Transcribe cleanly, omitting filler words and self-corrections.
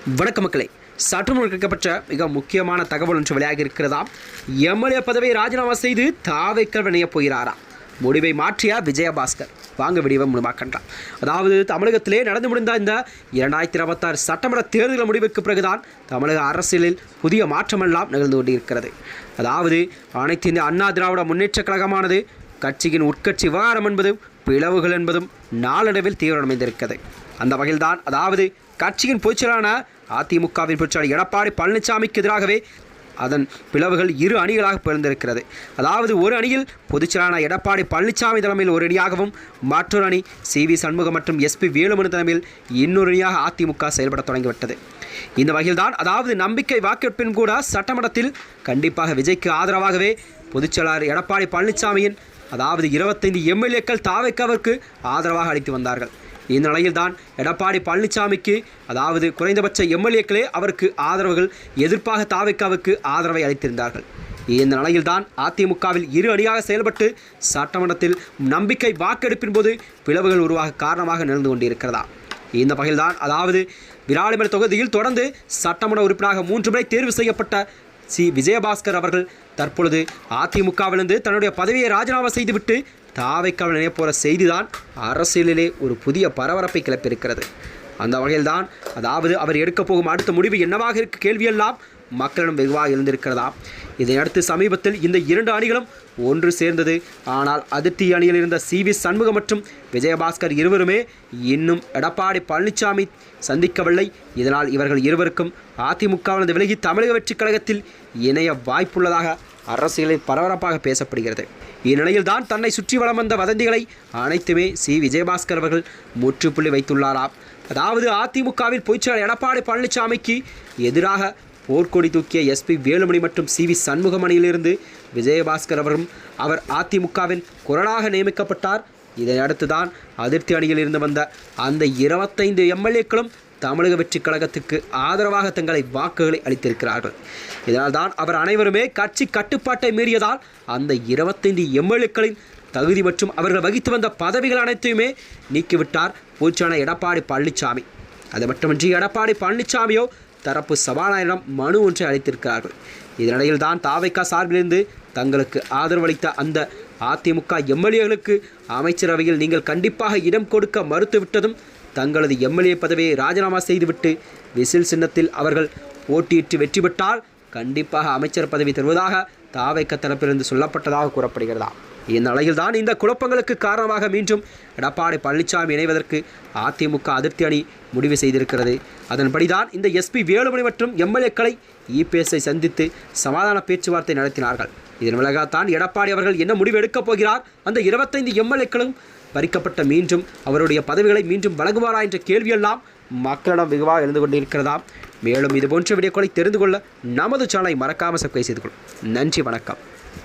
வணக்க மக்களே, சற்று முன் கிடைக்கப்பட்ட மிக முக்கியமான தகவல் ஒன்று வெளியாகி இருக்கிறதாம். எம்எல்ஏ பதவியை ராஜினாமா செய்து தாவேக்க இணையப் போகிறாரா? முடிவை மாற்றிய விஜயபாஸ்கர். வாங்க விடிவை முழுமாக்கின்றார். அதாவது தமிழகத்திலே நடந்து முடிந்த இந்த 2026 சட்டமன்ற தேர்தல் முடிவுக்கு பிறகுதான் தமிழக அரசியலில் புதிய மாற்றமெல்லாம் நிகழ்ந்து கொண்டிருக்கிறது. அதாவது அனைத்து இந்திய அண்ணா திராவிட முன்னேற்ற கழகமானது கட்சியின் உட்கட்சி விவகாரம் என்பதும் பிளவுகள் என்பதும் நாளடைவில் தீவிரமடைந்திருக்கிறது. அந்த வகையில்தான் அதாவது கட்சியின் பொதுச்செயலான அதிமுகவின் பொதுச்செயலாளர் எடப்பாடி பழனிசாமிக்கு எதிராகவே அதன் பிளவுகள் இரு அணிகளாக பிறந்திருக்கிறது. அதாவது ஒரு அணியில் பொதுச்செயலான எடப்பாடி பழனிசாமி தலைமையில் ஒரு அணியாகவும் மற்றொரு அணி CV சண்முகம் மற்றும் SP வேலுமணி தலைமையில் இன்னொரு அணியாக அதிமுக செயல்பட தொடங்கிவிட்டது. இந்த வகையில்தான் அதாவது நம்பிக்கை வாக்கெடுப்பின் கூட சட்டமன்றத்தில் கண்டிப்பாக விஜய்க்கு ஆதரவாகவே பொதுச்செயலாளர் எடப்பாடி பழனிசாமியின் அதாவது 25 எம்எல்ஏக்கள் தாவேக்காவிற்கு ஆதரவாக அளித்து வந்தார்கள். இந்த நிலையில்தான் எடப்பாடி பழனிசாமிக்கு அதாவது குறைந்தபட்ச எம்எல்ஏக்களே அவருக்கு ஆதரவுகள் எதிர்ப்பாக தாவேக்காவுக்கு ஆதரவை அளித்திருந்தார்கள். இந்த நிலையில்தான் அதிமுகவில் இரு அணியாக செயல்பட்டு சட்டமன்றத்தில் நம்பிக்கை வாக்கெடுப்பின் போது பிளவுகள் உருவாக காரணமாக நிகழ்ந்து கொண்டிருக்கிறதா. இந்த வகையில்தான் அதாவது விராலிமலை தொகுதியில் தொடர்ந்து சட்டமன்ற உறுப்பினராக 3 முறை தேர்வு செய்யப்பட்ட விஜயபாஸ்கர் அவர்கள் தற்பொழுது அதிமுகவிலிருந்து தன்னுடைய பதவியை ராஜினாமா செய்துவிட்டு தாவேக்காவில் இணைய போகிற செய்திதான் அரசியலிலே ஒரு புதிய பரபரப்பை கிளப்பியிருக்கிறது. அந்த வகையில்தான் அதாவது அவர் எடுக்கப் போகும் அடுத்த முடிவு என்னவாக இருக்க கேள்வியெல்லாம் மக்களிடம் வெகுவாக எழுந்திருக்கிறதா. இதையடுத்து சமீபத்தில் இந்த 2 அணிகளும் ஒன்று சேர்ந்தது. ஆனால் அதிருப்தி அணியில் இருந்த CV சண்முகம் மற்றும் விஜயபாஸ்கர் இருவருமே இன்னும் எடப்பாடி பழனிசாமி சந்திக்கவில்லை. இதனால் இவர்கள் இருவருக்கும் அதிமுகவிலிருந்து விலகி தமிழக வெற்றிக் கழகத்தில் இணைய வாய்ப்புள்ளதாக அரசியலில் பரபரப்பாக பேசப்படுகிறது. இந்நிலையில்தான் தன்னை சுற்றி வலம் வந்த வதந்திகளை அனைத்துமே விஜயபாஸ்கர் அவர்கள் முற்றுப்புள்ளி வைத்துள்ளாராம். அதாவது அதிமுகவில் பொதுச்செயலாளர் எடப்பாடி பழனிசாமிக்கு எதிராக போர்க்கொடி தூக்கிய SP வேலுமணி மற்றும் CV சண்முகம் அணியிலிருந்து விஜயபாஸ்கர் அவரும் அவர் அதிமுகவின் குரலாக நியமிக்கப்பட்டார். இதையடுத்துதான் அதிருப்தி அணியில் இருந்து வந்த அந்த 25 எம்எல்ஏக்களும் தமிழக வெற்றிக் கழகத்துக்கு ஆதரவாக தங்களை வாக்குகளை அளித்திருக்கிறார்கள். இதனால் தான் அவர் அனைவருமே கட்சி கட்டுப்பாட்டை மீறியதால் அந்த 25 எம்எல்ஏக்களின் தகுதி மற்றும் அவர்கள் வகித்து வந்த பதவிகள் அனைத்தையுமே நீக்கிவிட்டார் பொதுச்செயலாளர் எடப்பாடி பழனிசாமி. அது மட்டுமின்றி எடப்பாடி பழனிசாமியோ தரப்பு சபாநாயகரிடம் மனு ஒன்றை அளித்திருக்கிறார்கள். இதனிடையில் தான் தாவேக்கா சார்பிலிருந்து தங்களுக்கு ஆதரவளித்த அந்த அதிமுக எம்எல்ஏகளுக்கு அமைச்சரவையில் நீங்கள் கண்டிப்பாக இடம் கொடுக்க மறுத்துவிட்டதும் தங்களது எம்எல்ஏ பதவியை ராஜினாமா செய்துவிட்டு விசில் சின்னத்தில் அவர்கள் போட்டியிட்டு வெற்றி பெற்றால் கண்டிப்பாக அமைச்சர் பதவி தருவதாக தாவேக்கா தரப்பிலிருந்து சொல்லப்பட்டதாக கூறப்படுகிறதா. இந்த நிலையில்தான் இந்த குழப்பங்களுக்கு காரணமாக மீண்டும் எடப்பாடி பழனிசாமி இணைவதற்கு அதிமுக அதிருப்தி அணி முடிவு செய்திருக்கிறது. அதன்படிதான் இந்த SP வேலுமணி மற்றும் எம்எல்ஏக்களை EPSஐ சந்தித்து சமாதான பேச்சுவார்த்தை நடத்தினார்கள். இதன் விலகத்தான் எடப்பாடி அவர்கள் என்ன முடிவு எடுக்கப் போகிறார்? அந்த 25 எம்எல்ஏக்களும் பறிக்கப்பட்ட மீண்டும் அவருடைய பதவிகளை மீண்டும் வழங்குவாரா என்ற கேள்வியெல்லாம் மக்களிடம் வெகுவாக எழுந்து கொண்டிருக்கிறதா. மேலும் இதுபோன்ற வீடியோக்களை தெரிந்து கொள்ள நமது சேனலை மறக்காமல் சப்ஸ்கிரைப் செய்து கொள்ளும். நன்றி, வணக்கம்.